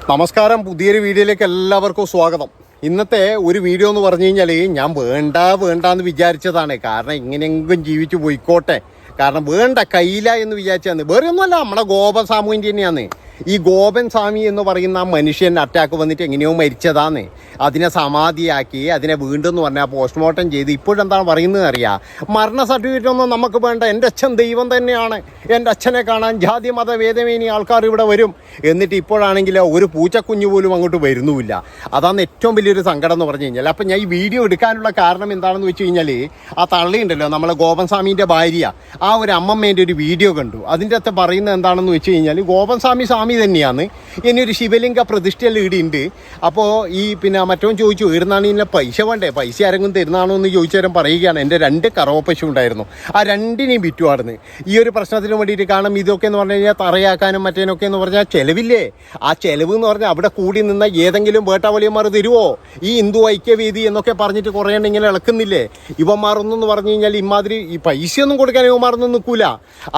നമസ്കാരം, പുതിയൊരു വീഡിയോയിലേക്ക് എല്ലാവർക്കും സ്വാഗതം. ഇന്നത്തെ ഒരു വീഡിയോ എന്ന് പറഞ്ഞു കഴിഞ്ഞാൽ ഞാൻ വേണ്ടാന്ന് വിചാരിച്ചതാണ്. കാരണം ഇങ്ങനെയെങ്കിലും ജീവിച്ചു പോയിക്കോട്ടെ, കാരണം വേണ്ട കയ്യില എന്ന് വിചാരിച്ചാന്ന്. വേറെ ഒന്നുമല്ല, നമ്മുടെ ഗോപൻ സാമുവിൻ്റെ തന്നെയാണ്. ഈ ഗോപൻ സ്വാമി എന്ന് പറയുന്ന മനുഷ്യൻ അറ്റാക്ക് വന്നിട്ട് എങ്ങനെയോ മരിച്ചതാന്ന്. അതിനെ സമാധിയാക്കി അതിനെ വീണ്ടും എന്ന് പറഞ്ഞാൽ പോസ്റ്റ്മോർട്ടം ചെയ്ത് ഇപ്പോഴെന്താണ് പറയുന്നത് അറിയാം, മരണ സർട്ടിഫിക്കറ്റ് ഒന്നും നമുക്ക് വേണ്ട, എൻ്റെ അച്ഛൻ ദൈവം തന്നെയാണ്, എൻ്റെ അച്ഛനെ കാണാൻ ജാതി മത ഭേദമേനി ആൾക്കാർ ഇവിടെ വരും. എന്നിട്ട് ഇപ്പോഴാണെങ്കിൽ ഒരു പൂച്ചക്കുഞ്ഞു പോലും അങ്ങോട്ട് വരുന്നുമില്ല. അതാണ് ഏറ്റവും വലിയൊരു സങ്കടം എന്ന് പറഞ്ഞു കഴിഞ്ഞാൽ. അപ്പം ഞാൻ ഈ വീഡിയോ എടുക്കാനുള്ള കാരണം എന്താണെന്ന് വെച്ച് കഴിഞ്ഞാൽ, ആ തള്ളിയുണ്ടല്ലോ നമ്മളെ ഗോപൻ സ്വാമീൻ്റെ ഭാര്യ, ആ ഒരു അമ്മമ്മേൻ്റെ ഒരു വീഡിയോ കണ്ടു. അതിൻ്റെ അകത്ത് പറയുന്നത് എന്താണെന്ന് വെച്ച് കഴിഞ്ഞാൽ, ഗോപൻ സ്വാമി തന്നെയാണ്, ഇനി ഒരു ശിവലിംഗ പ്രതിഷ്ഠയിൽ ഈടുണ്ട്. അപ്പോൾ ഈ മറ്റവൻ ചോദിച്ചു, ഈടുന്നാണ് ഇതിൻ്റെ പൈസ വേണ്ടേ, പൈസ ആരെങ്കിലും തരുന്നാണോ എന്ന് ചോദിച്ചേരം പറയുകയാണ്. എൻ്റെ 2 കറവ പശു ഉണ്ടായിരുന്നു, ആ 2നെയും വിറ്റുവാടുന്നു ഈ ഒരു പ്രശ്നത്തിന് വേണ്ടിയിട്ട്. കാരണം ഇതൊക്കെ എന്ന് പറഞ്ഞു കഴിഞ്ഞാൽ തറയാക്കാനും മറ്റേനൊക്കെ എന്ന് പറഞ്ഞാൽ ചിലവില്ലേ. ആ ചിലവ് എന്ന് പറഞ്ഞാൽ അവിടെ കൂടി നിന്ന ഏതെങ്കിലും വേട്ടാവളിയന്മാർ തരുമോ? ഈ ഹിന്ദു ഐക്യവേദി എന്നൊക്കെ പറഞ്ഞിട്ട് കുറേ എണ്ണം ഇങ്ങനെ ഇളക്കുന്നില്ലേ. ഇവന്മാരൊന്നെന്ന് പറഞ്ഞു കഴിഞ്ഞാൽ ഇമാതിരി ഈ പൈസയൊന്നും കൊടുക്കാൻ ഇവന്മാരൊന്നും നിൽക്കൂല.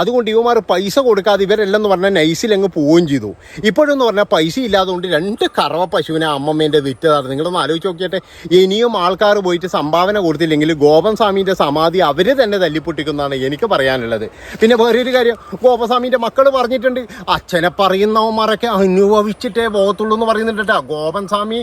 അതുകൊണ്ട് ഇവന്മാർ പൈസ കൊടുക്കാതെ ഇവരെല്ലാം എന്ന് പറഞ്ഞാൽ നൈസിലങ്ങ് പോവുകയും ചെയ്തു. ഇപ്പോഴെന്ന് പറഞ്ഞാൽ പൈസ ഇല്ലാത്തതുകൊണ്ട് 2 കറവ പശുവിനെ അമ്മമ്മേൻ്റെ വിറ്റതാണ്. നിങ്ങളൊന്ന് ആലോചിച്ച് നോക്കിയിട്ട്, ഇനിയും ആൾക്കാർ പോയിട്ട് സംഭാവന കൊടുത്തില്ലെങ്കിൽ ഗോപൻ സ്വാമീൻ്റെ സമാധി അവർ തന്നെ തല്ലിപ്പൊട്ടിക്കുന്നതാണ് എനിക്ക് പറയാനുള്ളത്. പിന്നെ വേറൊരു കാര്യം, ഗോപൻ സ്വാമീൻ്റെ മക്കൾ പറഞ്ഞിട്ടുണ്ട്, അച്ഛനെ പറയുന്നവന്മാരൊക്കെ അനുഭവിച്ചിട്ടേ പോകത്തുള്ളൂ എന്ന് പറയുന്നുണ്ട് കേട്ടോ. ഗോപൻ സ്വാമി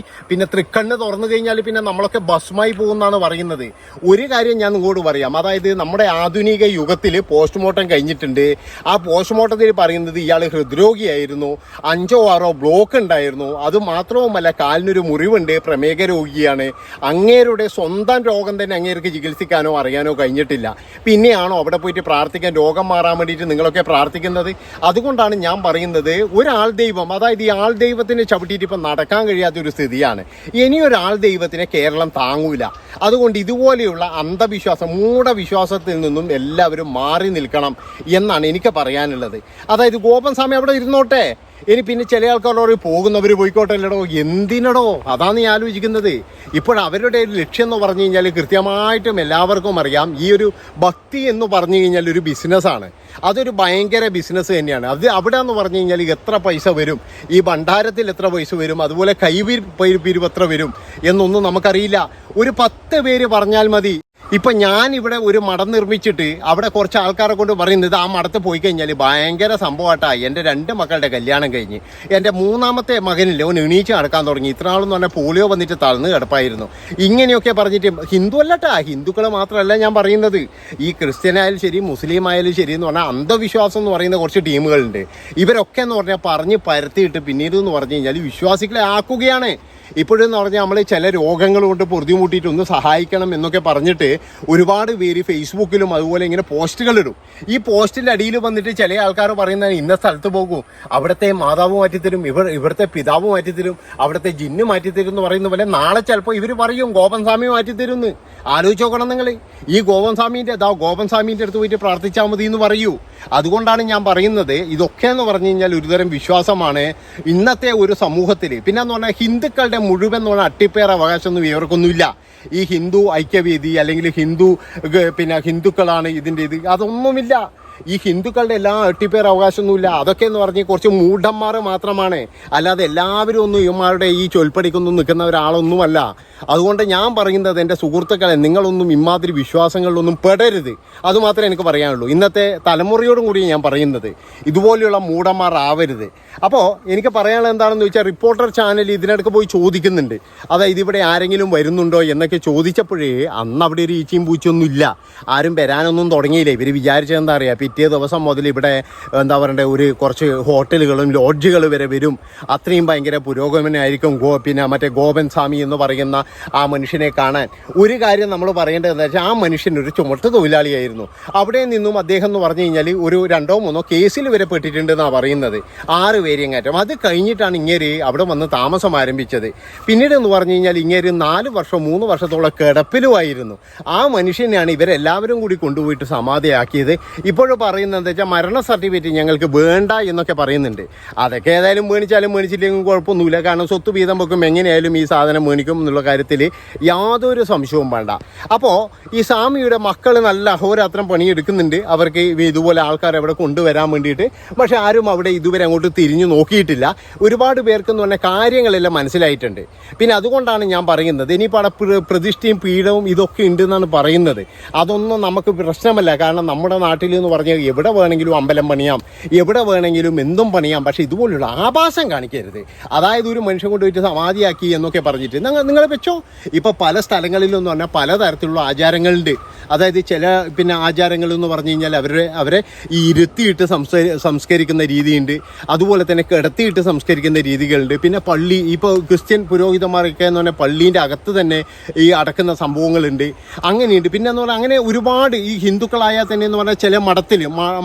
തൃക്കണ്ണ് തുറന്നു കഴിഞ്ഞാൽ നമ്മളൊക്കെ ഭസ്മായി പോകുമെന്നാണ് പറയുന്നത്. ഒരു കാര്യം ഞാൻ നിങ്ങളോട് പറയാം, അതായത് നമ്മുടെ ആധുനിക യുഗത്തിൽ പോസ്റ്റ്മോർട്ടം കഴിഞ്ഞിട്ടുണ്ട്. ആ പോസ്റ്റ്മോർട്ടത്തിൽ പറയുന്നത് ഇയാൾ ഹൃദ്രോഗിയായിരുന്നു, 5 or 6 ബ്ലോക്ക് ഉണ്ടായിരുന്നു. അത് മാത്രവുമല്ല, കാലിനൊരു മുറിവുണ്ട്, പ്രമേഹ രോഗിയാണ്. അങ്ങേരുടെ സ്വന്തം രോഗം തന്നെ അങ്ങേർക്ക് ചികിത്സിക്കാനോ അറിയാനോ കഴിഞ്ഞിട്ടില്ല. പിന്നെയാണോ അവിടെ പോയിട്ട് പ്രാർത്ഥിക്കാൻ, രോഗം മാറാൻ വേണ്ടിയിട്ട് നിങ്ങളൊക്കെ പ്രാർത്ഥിക്കുന്നത്? അതുകൊണ്ടാണ് ഞാൻ പറയുന്നത്, ഒരാൾ ദൈവം, അതായത് ഈ ആൾ ദൈവത്തിന് ചവിട്ടിയിട്ട് ഇപ്പം നടക്കാൻ കഴിയാത്തൊരു സ്ഥിതിയാണ്. ഇനിയൊരാൾ ദൈവത്തിനെ കേരളം താങ്ങൂല. അതുകൊണ്ട് ഇതുപോലെയുള്ള അന്ധവിശ്വാസം, മൂഢവിശ്വാസത്തിൽ നിന്നും എല്ലാവരും മാറി നിൽക്കണം എന്നാണ് എനിക്ക് പറയാനുള്ളത്. അതായത് ഗോപൻ സ്വാമി അവിടെ ഇരുന്നോട്ടെ, ഇനി പിന്നെ ചില ആൾക്കാരോട് പോകുന്നവർ പോയിക്കോട്ടെ അല്ലടോ, എന്തിനടോ? അതാണ് ഞാൻ ആലോചിക്കുന്നത്. ഇപ്പോഴവരുടെ ഒരു ലക്ഷ്യം എന്ന് പറഞ്ഞു കഴിഞ്ഞാൽ കൃത്യമായിട്ടും എല്ലാവർക്കും അറിയാം, ഈ ഒരു ഭക്തി എന്ന് പറഞ്ഞു കഴിഞ്ഞാൽ ഒരു ബിസിനസ്സാണ്. അതൊരു ഭയങ്കര ബിസിനസ് തന്നെയാണ്. അത് അവിടെ എന്ന് പറഞ്ഞു കഴിഞ്ഞാൽ എത്ര പൈസ വരും, ഈ ഭണ്ഡാരത്തിൽ എത്ര പൈസ വരും, അതുപോലെ പിരിവ് എത്ര വരും എന്നൊന്നും നമുക്കറിയില്ല. ഒരു 10 പേര് പറഞ്ഞാൽ മതി. ഇപ്പം ഞാനിവിടെ ഒരു മഠം നിർമ്മിച്ചിട്ട് അവിടെ കുറച്ച് ആൾക്കാരെ കൊണ്ട് പറയുന്നത്, ആ മഠത്ത് പോയി കഴിഞ്ഞാൽ ഭയങ്കര സംഭവമായിട്ടായി. എൻ്റെ 2 മക്കളുടെ കല്യാണം കഴിഞ്ഞ് എൻ്റെ 3ാമത്തെ മകനില്ലേ, ഓൻ എണീച്ച് നടക്കാൻ തുടങ്ങി. ഇത്ര നാളെന്ന് പറഞ്ഞാൽ പോളിയോ വന്നിട്ട് തളർന്ന് കിടപ്പായിരുന്നു. ഇങ്ങനെയൊക്കെ പറഞ്ഞിട്ട് ഹിന്ദു അല്ലട്ടാ, ഹിന്ദുക്കൾ മാത്രമല്ല ഞാൻ പറയുന്നത്, ഈ ക്രിസ്ത്യനായാലും ശരി മുസ്ലിം ആയാലും ശരി എന്ന് പറഞ്ഞാൽ അന്ധവിശ്വാസം എന്ന് പറയുന്ന കുറച്ച് ടീമുകളുണ്ട്. ഇവരൊക്കെ എന്ന് പറഞ്ഞാൽ പറഞ്ഞ് പരത്തിയിട്ട് പിന്നീട് എന്ന് പറഞ്ഞു കഴിഞ്ഞാൽ വിശ്വാസികളെ ആക്കുകയാണ്. ഇപ്പോഴെന്ന് പറഞ്ഞാൽ നമ്മൾ ചില രോഗങ്ങൾ കൊണ്ട് പൊറുതിമുട്ടിയിട്ട് ഒന്ന് സഹായിക്കണം എന്നൊക്കെ പറഞ്ഞിട്ട് ഒരുപാട് പേര് ഫേസ്ബുക്കിലും അതുപോലെ ഇങ്ങനെ പോസ്റ്റുകൾ ഇടും. ഈ പോസ്റ്റിൻ്റെ അടിയിൽ വന്നിട്ട് ചില ആൾക്കാർ പറയുന്നത്, ഇന്ന സ്ഥലത്ത് പോകും, അവിടുത്തെ മാതാവ് മാറ്റിത്തരും, ഇവിടുത്തെ പിതാവ് മാറ്റിത്തരും, അവിടുത്തെ ജിന്ന് മാറ്റിത്തരും എന്ന് പറയുന്ന പോലെ നാളെ ചിലപ്പോൾ ഇവർ പറയും ഗോപൻ സ്വാമി മാറ്റിത്തരും എന്ന്. ആലോചിച്ച് നോക്കണം നിങ്ങൾ. ഈ ഗോപൻ സ്വാമീൻ്റെ അടുത്ത് പോയിട്ട് പ്രാർത്ഥിച്ചാൽ മതി എന്ന് പറയൂ. അതുകൊണ്ടാണ് ഞാൻ പറയുന്നത്, ഇതൊക്കെ എന്ന് പറഞ്ഞു കഴിഞ്ഞാൽ ഒരുതരം വിശ്വാസമാണ് ഇന്നത്തെ ഒരു സമൂഹത്തിൽ. പിന്നെന്ന് പറഞ്ഞാൽ ഹിന്ദുക്കളുടെ മുഴുവൻ എന്ന് പറഞ്ഞാൽ അട്ടിപ്പേർ അവകാശമൊന്നും ഇവർക്കൊന്നുമില്ല. ഈ ഹിന്ദു ഐക്യവേദി അല്ലെങ്കിൽ ഹിന്ദുക്കളാണ് ഇതിൻ്റെ അതൊന്നുമില്ല. ഈ ഹിന്ദുക്കളുടെ എല്ലാ അട്ടിപ്പേർ അവകാശമൊന്നുമില്ല. അതൊക്കെ എന്ന് പറഞ്ഞ് കുറച്ച് മൂഢന്മാർ മാത്രമാണ്, അല്ലാതെ എല്ലാവരും ഒന്നും ഇവന്മാരുടെ ഈ ചൊൽപ്പടിക്കൊന്നും നിൽക്കുന്ന ഒരാളൊന്നുമല്ല. അതുകൊണ്ട് ഞാൻ പറയുന്നത്, എൻ്റെ സുഹൃത്തുക്കളെ, നിങ്ങളൊന്നും ഇമാതിരി വിശ്വാസങ്ങളിലൊന്നും പെടരുത്. അതുമാത്രമേ എനിക്ക് പറയാനുള്ളൂ. ഇന്നത്തെ തലമുറയോടും കൂടി ഞാൻ പറയുന്നത്, ഇതുപോലെയുള്ള മൂഢന്മാർ ആവരുത്. അപ്പോൾ എനിക്ക് പറയാനുള്ളത് എന്താണെന്ന് വെച്ചാൽ, റിപ്പോർട്ടർ ചാനൽ ഇതിനിടയ്ക്ക് പോയി ചോദിക്കുന്നുണ്ട്, അതായത് ഇവിടെ ആരെങ്കിലും വരുന്നുണ്ടോ എന്നൊക്കെ ചോദിച്ചപ്പോഴേ അന്ന് അവിടെ ഒരു ഈച്ചയും പൂച്ചയൊന്നും ഇല്ല, ആരും വരാനൊന്നും തുടങ്ങിയില്ല. ഇവർ വിചാരിച്ചത് എന്താ അറിയാം, പിറ്റേ ദിവസം മുതൽ ഇവിടെ എന്താ പറയണ്ടേ, കുറച്ച് ഹോട്ടലുകളും ലോഡ്ജുകൾ വരെ വരും, അത്രയും ഭയങ്കര പുരോഗമനമായിരിക്കും മറ്റേ ഗോപൻ സ്വാമി എന്ന് പറയുന്ന ആ മനുഷ്യനെ കാണാൻ. ഒരു കാര്യം നമ്മൾ പറയേണ്ടത് എന്താ വെച്ചാൽ, ആ മനുഷ്യൻ ഒരു ചുമട്ട് തൊഴിലാളിയായിരുന്നു. അവിടെ നിന്നും അദ്ദേഹം എന്ന് പറഞ്ഞു കഴിഞ്ഞാൽ ഒരു 2 or 3 കേസിൽ വരെ പെട്ടിട്ടുണ്ടെന്നാണ് പറയുന്നത്, 6 പേരെയും കയറ്റം. അത് കഴിഞ്ഞിട്ടാണ് ഇങ്ങേര് അവിടെ വന്ന് താമസം ആരംഭിച്ചത്. പിന്നീട് എന്ന് പറഞ്ഞു കഴിഞ്ഞാൽ ഇങ്ങേര് 4 വർഷം 3 വർഷത്തോളം കിടപ്പിലുമായിരുന്നു. ആ മനുഷ്യനെയാണ് ഇവരെല്ലാവരും കൂടി കൊണ്ടുപോയിട്ട് സമാധിയാക്കിയത്. ഇപ്പോഴും എപ്പോഴും പറയുന്നത് എന്താ വെച്ചാൽ മരണ സർട്ടിഫിക്കറ്റ് ഞങ്ങൾക്ക് വേണ്ട എന്നൊക്കെ പറയുന്നുണ്ട്. അതൊക്കെ ഏതായാലും മേടിച്ചാലും മേടിച്ചില്ലെങ്കിലും കുഴപ്പമൊന്നുമില്ല. കാരണം സ്വത്ത് വീതം വെക്കും എങ്ങനെയായാലും ഈ സാധനം മേടിക്കും എന്നുള്ള കാര്യത്തിൽ യാതൊരു സംശയവും വേണ്ട. അപ്പോൾ ഈ സ്വാമിയുടെ മക്കൾ നല്ല അഹോരാത്രം പണിയെടുക്കുന്നുണ്ട്. അവർക്ക് ഇതുപോലെ ആൾക്കാർ അവിടെ കൊണ്ടുവരാൻ വേണ്ടിയിട്ട്. പക്ഷെ ആരും അവിടെ ഇതുവരെ അങ്ങോട്ട് തിരിഞ്ഞു നോക്കിയിട്ടില്ല. ഒരുപാട് പേർക്കെന്ന് പറഞ്ഞാൽ കാര്യങ്ങളെല്ലാം മനസ്സിലായിട്ടുണ്ട്. പിന്നെ അതുകൊണ്ടാണ് ഞാൻ പറയുന്നത് ഇനിയിപ്പോൾ അവിടെ പ്രതിഷ്ഠയും പീഠവും ഇതൊക്കെ ഉണ്ടെന്നാണ് പറയുന്നത്. അതൊന്നും നമുക്ക് പ്രശ്നമല്ല. കാരണം നമ്മുടെ നാട്ടിൽ എന്ന് പറഞ്ഞാൽ എവിടെ വേണമെങ്കിലും അമ്പലം പണിയാം, എവിടെ വേണമെങ്കിലും എന്തും പണിയാം. പക്ഷേ ഇതുപോലുള്ള ആഭാസം കാണിക്കരുത്. അതായത് ഒരു മനുഷ്യൻ കൊണ്ടുപോയിട്ട് സമാധിയാക്കി എന്നൊക്കെ പറഞ്ഞിട്ട് നിങ്ങൾ വെച്ചോ. ഇപ്പോൾ പല സ്ഥലങ്ങളിലെന്ന് പറഞ്ഞാൽ പലതരത്തിലുള്ള ആചാരങ്ങളുണ്ട്. അതായത് ചില ആചാരങ്ങൾ എന്ന് പറഞ്ഞു കഴിഞ്ഞാൽ അവരെ ഈ ഇരുത്തിയിട്ട് സംസ്കരിക്കുന്ന രീതിയുണ്ട്. അതുപോലെ തന്നെ കിടത്തിയിട്ട് സംസ്കരിക്കുന്ന രീതികളുണ്ട്. പിന്നെ പള്ളി, ഇപ്പോൾ ക്രിസ്ത്യൻ പുരോഹിതന്മാരൊക്കെ എന്ന് പറഞ്ഞാൽ പള്ളീൻ്റെ അകത്ത് തന്നെ ഈ അടക്കുന്ന സംഭവങ്ങളുണ്ട്. അങ്ങനെയുണ്ട്. പിന്നെ എന്ന് പറഞ്ഞാൽ അങ്ങനെ ഒരുപാട് ഈ ഹിന്ദുക്കളായാൽ തന്നെ എന്ന് പറഞ്ഞാൽ ചില മഠത്തിൽ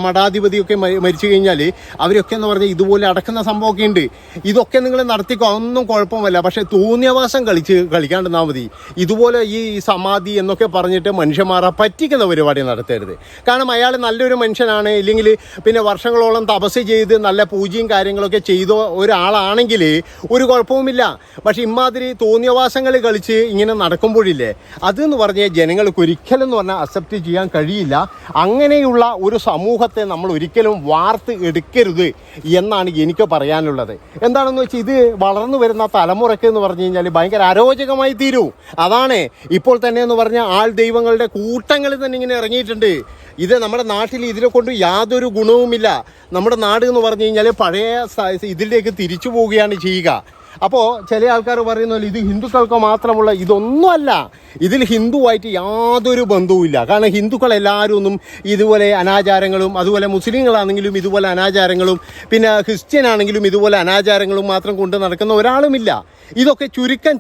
മഠാധിപതിയൊക്കെ മരിച്ചു കഴിഞ്ഞാൽ അവരൊക്കെ എന്ന് പറഞ്ഞാൽ ഇതുപോലെ അടക്കുന്ന സംഭവമൊക്കെ ഉണ്ട്. ഇതൊക്കെ നിങ്ങൾ നടത്തിക്കോ, അതൊന്നും കുഴപ്പമില്ല. പക്ഷേ തോന്നിയവാസം കളിക്കാണ്ടിരുന്നാൽ മതി. ഇതുപോലെ ഈ സമാധി എന്നൊക്കെ പറഞ്ഞിട്ട് മനുഷ്യന്മാരെ പറ്റിക്കുന്ന പരിപാടി നടത്തരുത്. കാരണം അയാൾ നല്ലൊരു മനുഷ്യനാണ്, ഇല്ലെങ്കിൽ പിന്നെ വർഷങ്ങളോളം തപസ് ചെയ്ത് നല്ല പൂജയും കാര്യങ്ങളൊക്കെ ചെയ്ത ഒരാളാണെങ്കിൽ ഒരു കുഴപ്പവുമില്ല. പക്ഷെ ഇമാതിരി തോന്നിയവാസങ്ങൾ കളിച്ച് ഇങ്ങനെ നടക്കുമ്പോഴില്ലേ, അതെന്ന് പറഞ്ഞാൽ ജനങ്ങൾക്ക് ഒരിക്കലും എന്ന് പറഞ്ഞാൽ അക്സെപ്റ്റ് ചെയ്യാൻ കഴിയില്ല. അങ്ങനെയുള്ള ഒരു സമൂഹത്തെ നമ്മൾ ഒരിക്കലും വാർത്ത് എടുക്കരുത് എന്നാണ് എനിക്ക് പറയാനുള്ളത്. എന്താണെന്ന് വെച്ചാൽ ഇത് വളർന്നു വരുന്ന തലമുറയ്ക്ക് എന്ന് പറഞ്ഞു കഴിഞ്ഞാൽ ഭയങ്കര അരോചകമായി തീരും. അതാണ് ഇപ്പോൾ തന്നെ എന്ന് പറഞ്ഞാൽ ആൾ ദൈവങ്ങളുടെ കൂട്ടങ്ങൾ തന്നെ ഇങ്ങനെ ഇറങ്ങിയിട്ടുണ്ട്. ഇത് നമ്മുടെ നാട്ടിൽ ഇതിനെ കൊണ്ട് യാതൊരു ഗുണവുമില്ല. നമ്മുടെ നാട് എന്ന് പറഞ്ഞു കഴിഞ്ഞാൽ പഴയ ഇതിലേക്ക് തിരിച്ചു പോവുകയാണ് ചെയ്യുക. അപ്പോൾ ചില ആൾക്കാർ പറയുന്നത് ഇത് ഹിന്ദുക്കൾക്ക് മാത്രമുള്ള ഇതൊന്നുമല്ല. ഇതിൽ ഹിന്ദുവായിട്ട് യാതൊരു ബന്ധവുമില്ല. കാരണം ഹിന്ദുക്കൾ എല്ലാവരും ഒന്നും ഇതുപോലെ അനാചാരങ്ങളും, അതുപോലെ മുസ്ലിങ്ങളാണെങ്കിലും ഇതുപോലെ അനാചാരങ്ങളും, പിന്നെ ക്രിസ്ത്യൻ ആണെങ്കിലും ഇതുപോലെ അനാചാരങ്ങളും മാത്രം കൊണ്ട് നടക്കുന്ന ഒരാളുമില്ല. ഇതൊക്കെ ചുരുക്കം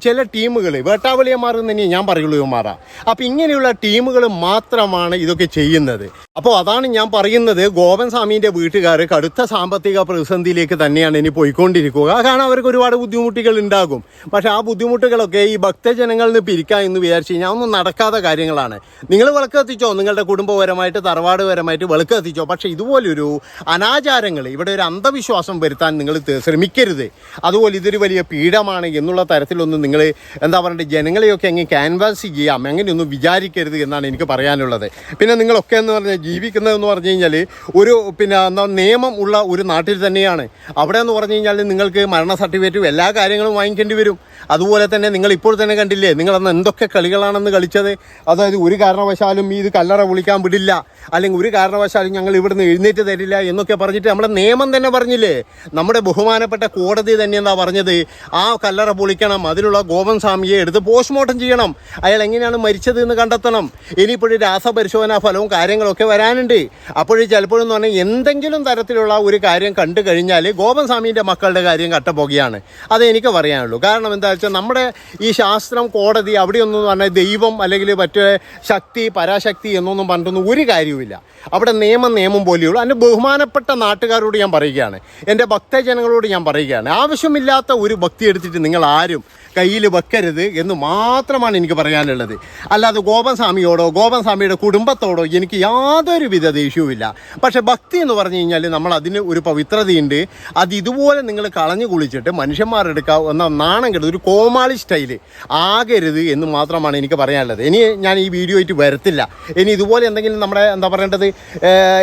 ചില ടീമുകൾ, വേട്ടാവളിയന്മാർ തന്നെ ഞാൻ പറയുള്ളൂ ഇവന്മാരാ. അപ്പം ഇങ്ങനെയുള്ള ടീമുകൾ മാത്രമാണ് ഇതൊക്കെ ചെയ്യുന്നത്. അപ്പോൾ അതാണ് ഞാൻ പറയുന്നത്, ഗോപൻ സ്വാമീൻ്റെ വീട്ടുകാർ കടുത്ത സാമ്പത്തിക പ്രതിസന്ധിയിലേക്ക് തന്നെയാണ് ഇനി പോയിക്കൊണ്ടിരിക്കുക. കാരണം അവർക്ക് ഒരുപാട് ബുദ്ധിമുട്ടുകൾ ഉണ്ടാകും. പക്ഷേ ആ ബുദ്ധിമുട്ടുകളൊക്കെ ഈ ഭക്തജനങ്ങളിൽ നിന്ന് പിരിക്കുക എന്ന് വിചാരിച്ചു കഴിഞ്ഞാൽ ഒന്നും നടക്കാത്ത കാര്യങ്ങളാണ്. നിങ്ങൾ വിളക്ക് കത്തിച്ചോ, നിങ്ങളുടെ കുടുംബപരമായിട്ട് തറവാടുപരമായിട്ട് വിളക്ക് കത്തിച്ചോ. പക്ഷേ ഇതുപോലൊരു അനാചാരങ്ങൾ, ഇവിടെ ഒരു അന്ധവിശ്വാസം വരുത്താൻ നിങ്ങൾ ശ്രമിക്കരുത്. അതുപോലെ ഇതൊരു വലിയ പീഠമാണ് എന്നുള്ള തരത്തിലൊന്നും നിങ്ങൾ എന്താ പറയുക ജനങ്ങളെയൊക്കെ അങ്ങ് ക്യാൻവാസ് ചെയ്യാം അങ്ങനെയൊന്നും വിചാരിക്കരുത് എന്നാണ് എനിക്ക് പറയാനുള്ളത്. പിന്നെ നിങ്ങളൊക്കെ എന്ന് പറഞ്ഞാൽ ജീവിക്കുന്നതെന്ന് പറഞ്ഞു കഴിഞ്ഞാൽ ഒരു നിയമം ഉള്ള ഒരു നാട്ടിൽ തന്നെയാണ്. അവിടെ എന്ന് പറഞ്ഞു കഴിഞ്ഞാൽ നിങ്ങൾക്ക് മരണ സർട്ടിഫിക്കറ്റും എല്ലാ കാര്യങ്ങളും വാങ്ങിക്കേണ്ടി വരും. അതുപോലെ തന്നെ നിങ്ങൾ ഇപ്പോൾ തന്നെ കണ്ടില്ലേ, നിങ്ങളന്ന് എന്തൊക്കെ കളികളാണെന്ന് കളിച്ചത്. അതായത് ഒരു കാരണവശാലും ഇത് കല്ലറ പൊളിക്കാൻ വിടില്ല, അല്ലെങ്കിൽ ഒരു കാരണവശാലും ഞങ്ങൾ ഇവിടുന്ന് എഴുന്നേറ്റ് തരില്ല എന്നൊക്കെ പറഞ്ഞിട്ട് നമ്മുടെ നിയമം തന്നെ പറഞ്ഞില്ലേ. നമ്മുടെ ബഹുമാനപ്പെട്ട കോടതി തന്നെ എന്താ പറഞ്ഞത്, ആ കല്ലറ പൊളിക്കണം, അതിലുള്ള ഗോപൻ സ്വാമിയെ എടുത്ത് പോസ്റ്റ്മോർട്ടം ചെയ്യണം, അയാൾ എങ്ങനെയാണ് മരിച്ചത് എന്ന് കണ്ടെത്തണം. ഇനിയിപ്പോഴും രാസപരിശോധനാ ഫലവും കാര്യങ്ങളൊക്കെ വരാനുണ്ട്. അപ്പോഴും ചിലപ്പോഴെന്ന് പറഞ്ഞാൽ എന്തെങ്കിലും തരത്തിലുള്ള ഒരു കാര്യം കണ്ടു കഴിഞ്ഞാൽ ഗോപൻ സ്വാമീൻ്റെ മക്കളുടെ കാര്യം കട്ടപ്പോകുകയാണ്. അതേ എനിക്ക് പറയാനുള്ളൂ. കാരണം എന്താ വെച്ചാൽ നമ്മുടെ ഈ ശാസ്ത്രം, കോടതി, അവിടെയൊന്നും പറഞ്ഞാൽ ദൈവം അല്ലെങ്കിൽ മറ്റേ ശക്തി, പരാശക്തി എന്നൊന്നും പറഞ്ഞിട്ടൊന്നും ഒരു കാര്യവുമില്ല. അവിടെ നിയമം പോലെയുള്ളൂ. അതിൻ്റെ ബഹുമാനപ്പെട്ട നാട്ടുകാരോട് ഞാൻ പറയുകയാണ്, എൻ്റെ ഭക്തജനങ്ങളോട് ഞാൻ പറയുകയാണ്, ആവശ്യമില്ലാത്ത ഒരു ഭക്തി എടുത്തിട്ട് നിങ്ങൾ ആരും കയ്യിൽ വെക്കരുത് എന്ന് മാത്രമാണ് എനിക്ക് പറയാനുള്ളത്. അല്ലാതെ ഗോപൻ സ്വാമിയോടോ ഗോപൻ സ്വാമിയുടെ കുടുംബത്തോടോ എനിക്ക് യാതൊരുവിധ ദേഷ്യവുമില്ല. പക്ഷെ ഭക്തി എന്ന് പറഞ്ഞു കഴിഞ്ഞാൽ നമ്മൾ അതിന് ഒരു പവിത്രതയുണ്ട്. അത് ഇതുപോലെ നിങ്ങൾ കളഞ്ഞു കുളിച്ചിട്ട് മനുഷ്യന്മാരെടുക്കാവുന്ന നാണം കെടുത്ത് ഒരു കോമാളി സ്റ്റൈല് ആകരുത് എന്ന് മാത്രമാണ് എനിക്ക് പറയാനുള്ളത്. ഇനി ഞാൻ ഈ വീഡിയോ ആയിട്ട് വരത്തില്ല. ഇനി ഇതുപോലെ എന്തെങ്കിലും നമ്മുടെ എന്താ പറയേണ്ടത്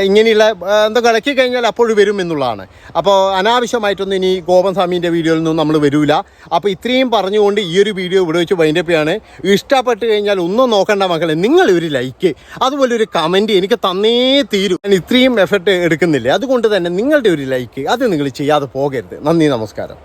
ഇങ്ങനെയുള്ള എന്തൊക്കെ ഇളക്കി കഴിഞ്ഞാൽ അപ്പോഴും വരും എന്നുള്ളതാണ്. അപ്പോൾ അനാവശ്യമായിട്ടൊന്നും ഇനി ഗോപൻ സ്വാമീൻ്റെ വീഡിയോയിൽ നിന്നും നമ്മൾ വരില്ല. അപ്പോൾ ഇത്രയും പറഞ്ഞുകൊണ്ട് ഈ ഒരു വീഡിയോ ഇവിടെ വെച്ച് വൈൻഡപ്പാണ്. ഇഷ്ടപ്പെട്ട് കഴിഞ്ഞാൽ ഒന്നും നോക്കണ്ട മക്കളെ, നിങ്ങൾ ഒരു ലൈക്ക്, അതുപോലെ ഒരു കമൻറ്റ് എനിക്ക് തന്നേ തീരും. ഞാൻ ഇത്രയും എഫർട്ട് എടുക്കുന്നില്ല. അതുകൊണ്ട് തന്നെ നിങ്ങളുടെ ഒരു ലൈക്ക് അത് നിങ്ങൾ ചെയ്യാതെ പോകരുത്. നന്ദി, നമസ്കാരം.